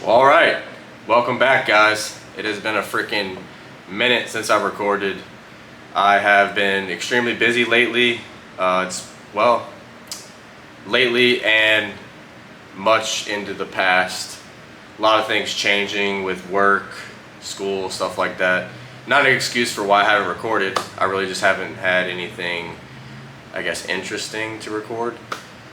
All right, welcome back, guys. It has been a freaking minute since I've recorded. I have been extremely busy lately. Lately and much into the past. A lot of things changing with work, school, stuff like that. Not an excuse for why I haven't recorded. I really just haven't had anything, I guess, interesting to record.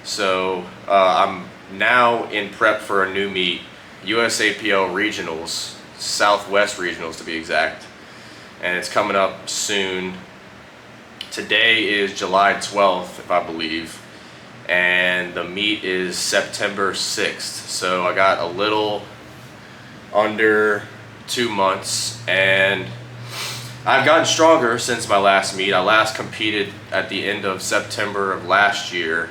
So I'm now in prep for a new meet. USAPL regionals, Southwest regionals to be exact, and it's coming up soon. Today is July 12th, if I believe, and the meet is September 6th. So I got a little under 2 months, and I've gotten stronger since my last meet. I last competed at the end of September of last year,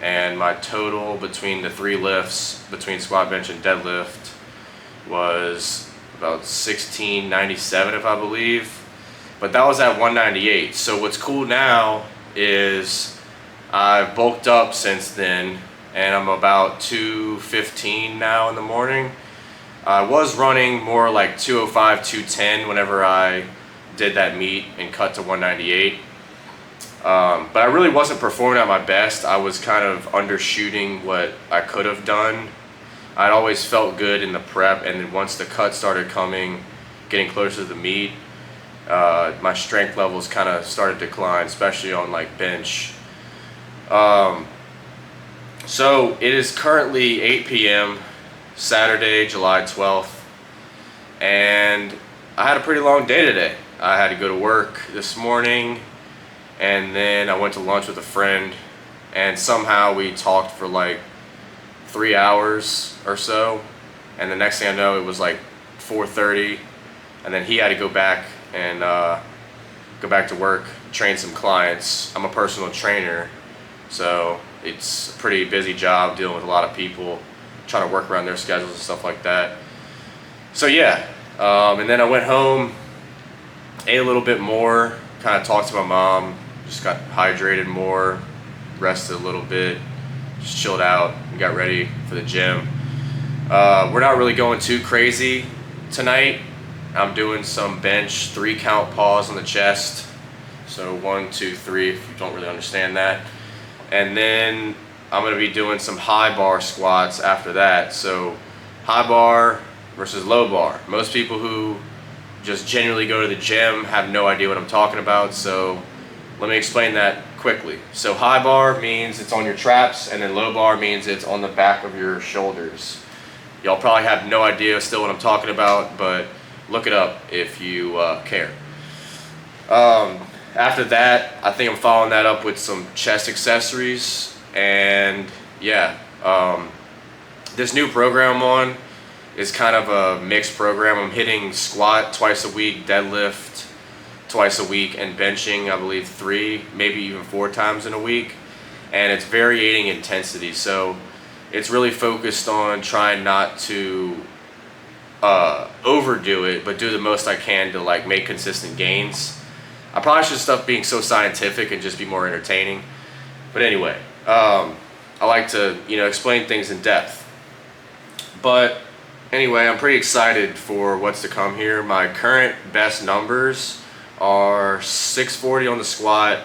and my total between the three lifts, between squat, bench, and deadlift, was about 1697, if I believe. But that was at 198. So what's cool now is I've bulked up since then, and I'm about 215 now in the morning. I was running more like 205, 210 whenever I did that meet and cut to 198. But I really wasn't performing at my best. I was kind of undershooting what I could have done. I'd always felt good in the prep, and then once the cut started coming, getting closer to the meet, my strength levels kind of started to decline, especially on like bench. So it is currently 8 p.m. Saturday, July 12th, and I had a pretty long day today. I had to go to work this morning, and then I went to lunch with a friend, and somehow we talked for like 3 hours or so, and the next thing I know, it was like 4:30, and then he had to go back and go back to work, train some clients. I'm a personal trainer, so it's a pretty busy job dealing with a lot of people, trying to work around their schedules and stuff like that. So yeah, and then I went home, ate a little bit more, kind of talked to my mom, just got hydrated more, rested a little bit, just chilled out, and got ready for the gym. We're not really going too crazy tonight. I'm doing some bench 3 count pause on the chest. So 1, 2, 3, if you don't really understand that. And then I'm gonna be doing some high bar squats after that. So high bar versus low bar. Most people who just generally go to the gym have no idea what I'm talking about, so let me explain that quickly. So high bar means it's on your traps, and then low bar means it's on the back of your shoulders. Y'all probably have no idea still what I'm talking about, but look it up if you care. After that, I think I'm following that up with some chest accessories, and yeah, this new program I'm on is kind of a mixed program. I'm hitting squat twice a week, deadlift twice a week, and benching, I believe, 3, maybe even 4 times in a week. And it's varying intensity, so it's really focused on trying not to overdo it, but do the most I can to like make consistent gains. I probably should stop being so scientific and just be more entertaining. But anyway, I like to, explain things in depth. But anyway, I'm pretty excited for what's to come here. My current best numbers are 640 on the squat,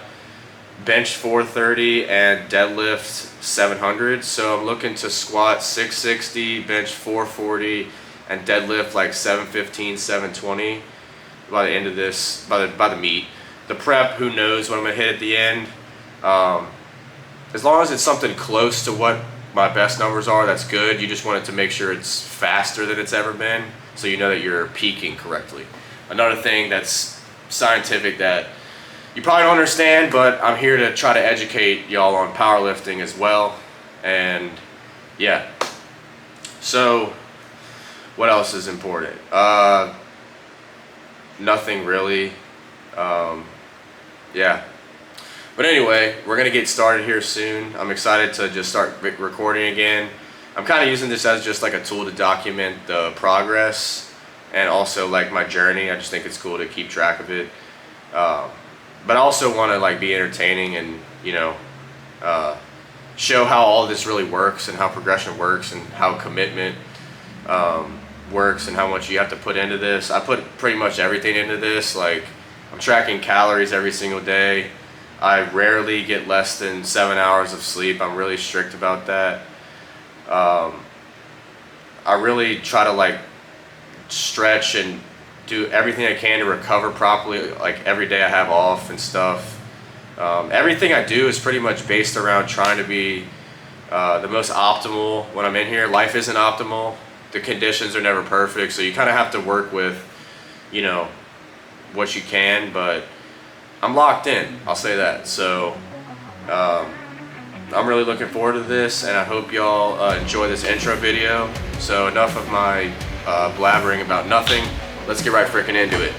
bench 430, and deadlift 700. So I'm looking to squat 660, bench 440, and deadlift like 715, 720 by the end of this, by the meet. The prep, who knows what I'm gonna hit at the end. As long as it's something close to what my best numbers are, that's good. You just want it to make sure it's faster than it's ever been, so you know that you're peaking correctly. Another thing that's scientific that you probably don't understand, but I'm here to try to educate y'all on powerlifting as well. And yeah, so what else is important? Nothing really. Yeah. But anyway, we're gonna get started here soon. I'm excited to just start recording again. I'm kind of using this as just like a tool to document the progress and also like my journey. I just think it's cool to keep track of it. But I also want to like be entertaining and show how all this really works and how progression works and how commitment works and how much you have to put into this. I put pretty much everything into this. Like, I'm tracking calories every single day. I rarely get less than 7 hours of sleep. I'm really strict about that. I really try to like stretch and do everything I can to recover properly. Like every day I have off and stuff. Everything I do is pretty much based around trying to be the most optimal when I'm in here. Life isn't optimal. The conditions are never perfect, so you kind of have to work with, you know, what you can, but I'm locked in, I'll say that. So I'm really looking forward to this, and I hope y'all enjoy this intro video. So enough of my blabbering about nothing. Let's get right freaking into it.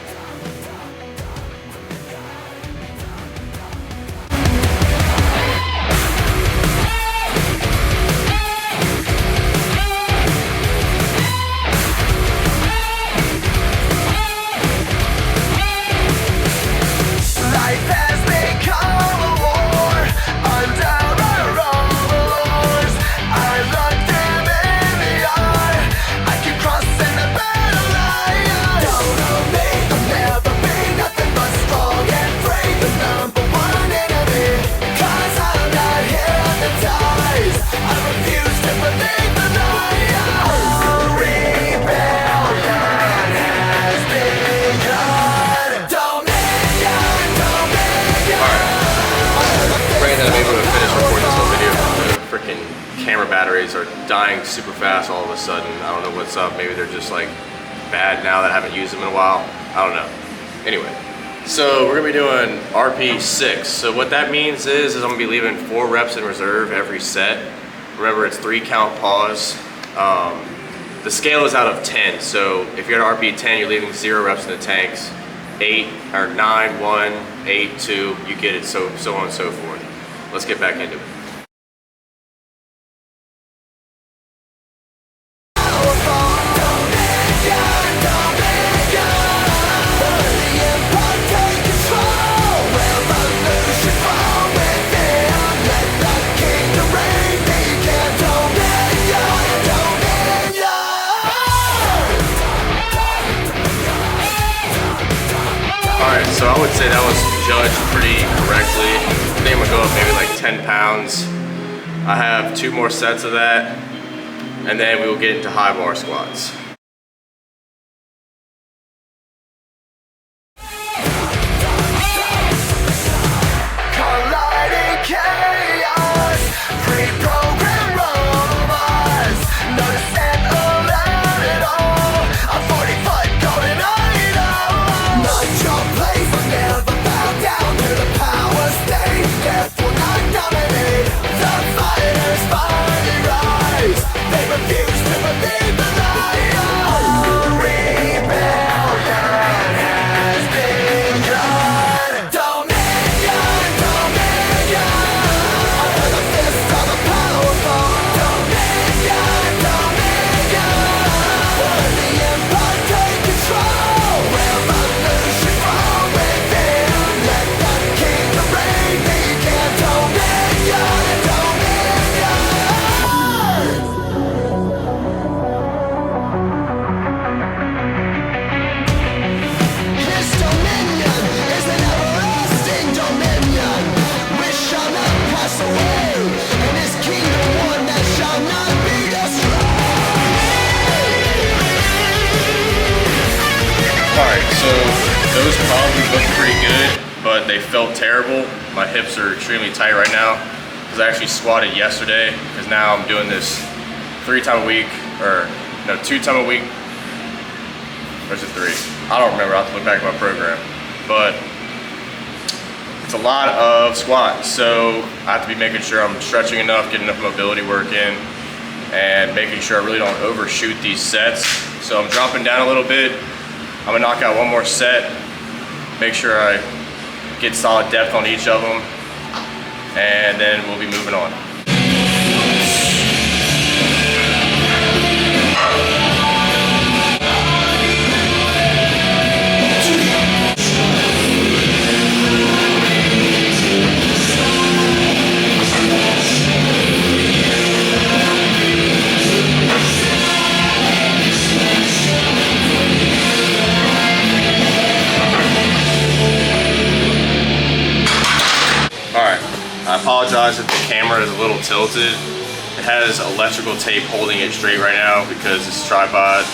Camera batteries are dying super fast all of a sudden. I don't know what's up. Maybe they're just like bad now that I haven't used them in a while. I don't know. Anyway, so we're gonna be doing RP6. So what that means is I'm gonna be leaving 4 reps in reserve every set. Remember, it's 3 count pause. The scale is out of 10. So if you're at RP 10, you're leaving 0 reps in the tanks. 8 or 9, 1, 8, 2, you get it. So on and so forth. Let's get back into it. So I would say that was judged pretty correctly. I think I'm gonna go up maybe like 10 pounds. I have 2 more sets of that, and then we will get into high bar squats. So those probably look pretty good, but they felt terrible. My hips are extremely tight right now because I actually squatted yesterday, because now I'm doing this 3 times a week, or no, 2 times a week, or is it 3? I don't remember, I'll have to look back at my program. But it's a lot of squats, so I have to be making sure I'm stretching enough, getting enough mobility work in, and making sure I really don't overshoot these sets. So I'm dropping down a little bit. I'm gonna knock out 1 more set, make sure I get solid depth on each of them, and then we'll be moving on. part is a little tilted. It has electrical tape holding it straight right now because this tripod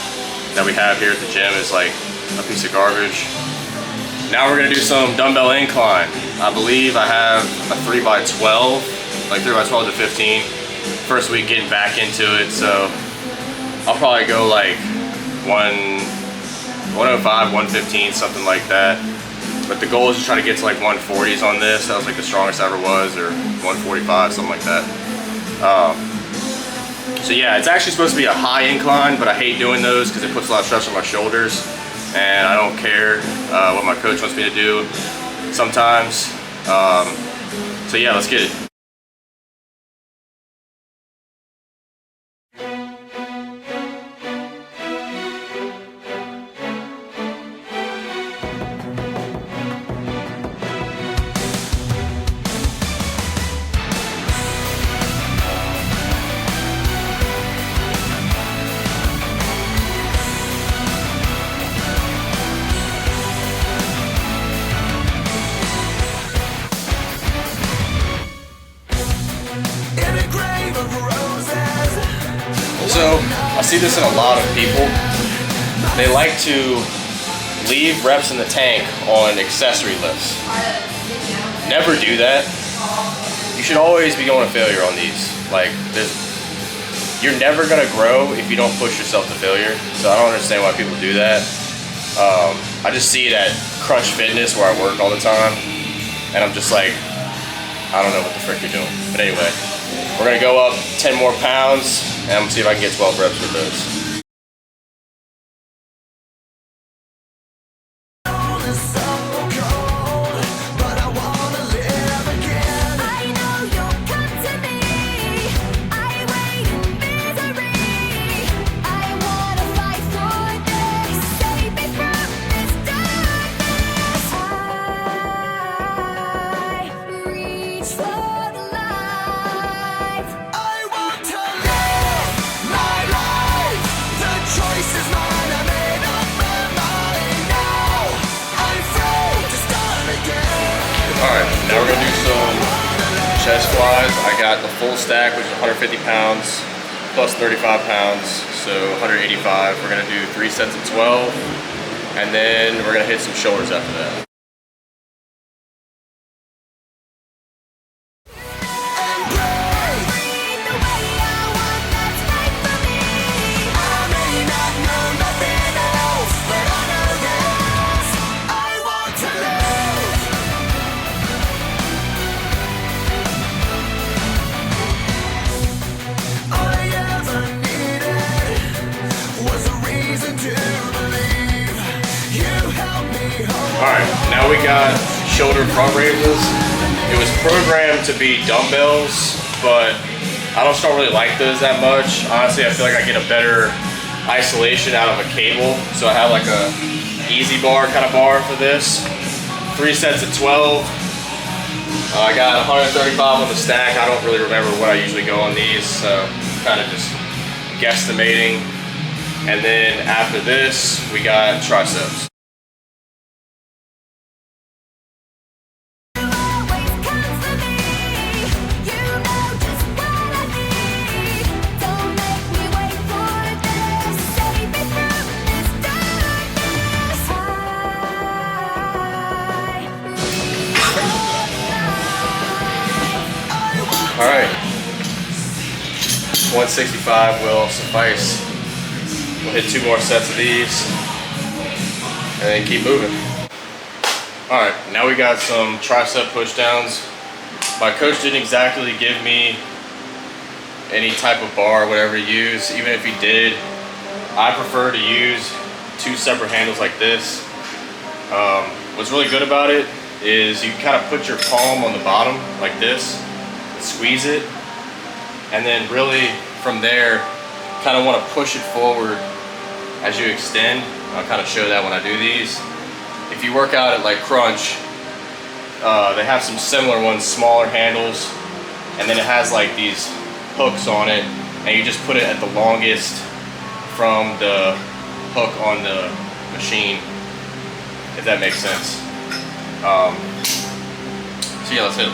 that we have here at the gym is like a piece of garbage. Now we're gonna do some dumbbell incline. I believe I have a 3x12, like 3x12 to 15. First week getting back into it, so I'll probably go like 105, 115, something like that. But the goal is to try to get to like 140s on this. That was like the strongest I ever was, or 145, something like that. So yeah, it's actually supposed to be a high incline, but I hate doing those because it puts a lot of stress on my shoulders, and I don't care what my coach wants me to do sometimes. So yeah, let's get it. So I see this in a lot of people. They like to leave reps in the tank on accessory lifts. Never do that. You should always be going to failure on these. Like, you're never gonna grow if you don't push yourself to failure. So I don't understand why people do that. I just see it at Crunch Fitness where I work all the time, and I'm just like, I don't know what the frick you're doing. But anyway, we're gonna go up 10 more pounds, and I'm gonna see if I can get 12 reps with those. Alright, now we're going to do some chest flies. I got the full stack, which is 150 pounds, plus 35 pounds, so 185. We're going to do 3 sets of 12, and then we're going to hit some shoulders after that. Alright, now we got shoulder front raises. It was programmed to be dumbbells, but I don't really like those that much. Honestly, I feel like I get a better isolation out of a cable. So I have like a easy bar kind of bar for this. 3 sets of 12. I got 135 on the stack. I don't really remember what I usually go on these, so kind of just guesstimating. And then after this, we got triceps. Alright, 165 will suffice. We'll hit 2 more sets of these and then keep moving. Alright, now we got some tricep push downs. My coach didn't exactly give me any type of bar, whatever to use. Even if he did, I prefer to use 2 separate handles like this. What's really good about it is you kind of put your palm on the bottom like this, squeeze it, and then really from there kind of want to push it forward as you extend. I'll kind of show that when I do these. If you work out at like Crunch, they have some similar ones, smaller handles, and then it has like these hooks on it, and you just put it at the longest from the hook on the machine, if that makes sense. So yeah, let's hit it.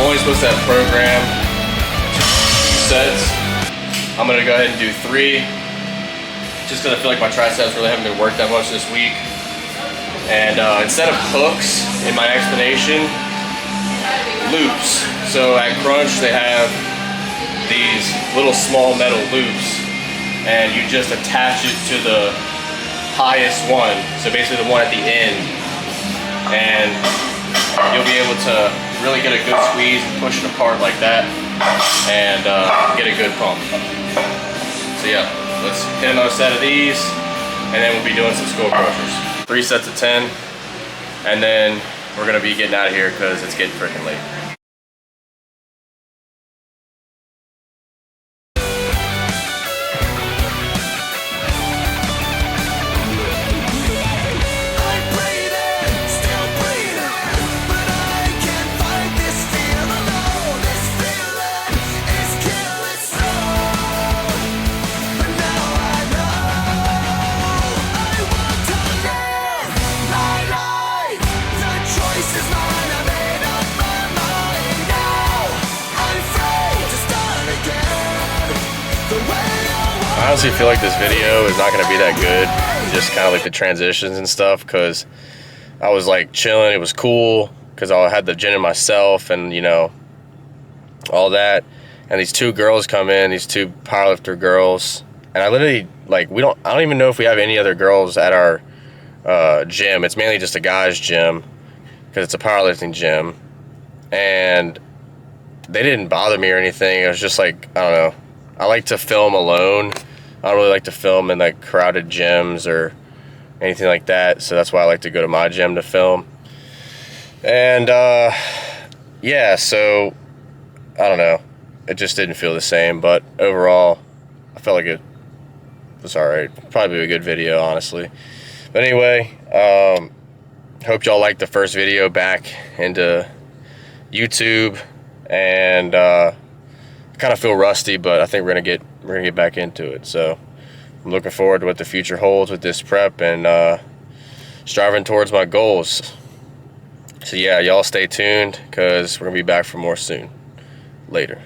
only supposed to have programmed 2 sets. I'm gonna go ahead and do 3, just because I feel like my triceps really haven't been worked that much this week. And instead of hooks in my explanation, loops. So at Crunch they have these little small metal loops, and you just attach it to the highest one, so basically the one at the end, and you'll be able to really get a good squeeze and push it apart like that, and get a good pump. So yeah, let's hit another set of these, and then we'll be doing some skull crushers. 3 sets of 10, and then we're gonna be getting out of here because it's getting freaking late. I honestly feel like this video is not going to be that good, just kind of like the transitions and stuff, because I was like chilling. It was cool because I had the gym to myself and, you know, all that. And these 2 girls come in, these 2 powerlifter girls, and I literally, like, I don't even know if we have any other girls at our gym. It's mainly just a guy's gym because it's a powerlifting gym, and they didn't bother me or anything. It was just like, I don't know, I like to film alone. I don't really like to film in like crowded gyms or anything like that, so that's why I like to go to my gym to film. And yeah, so I don't know, it just didn't feel the same, but overall I felt like it was alright. Probably a good video, honestly. But anyway, hope y'all liked the first video back into YouTube, and I kind of feel rusty, but I think we're gonna get back into it. So I'm looking forward to what the future holds with this prep, and striving towards my goals. So yeah, y'all stay tuned because we're gonna be back for more soon. Later.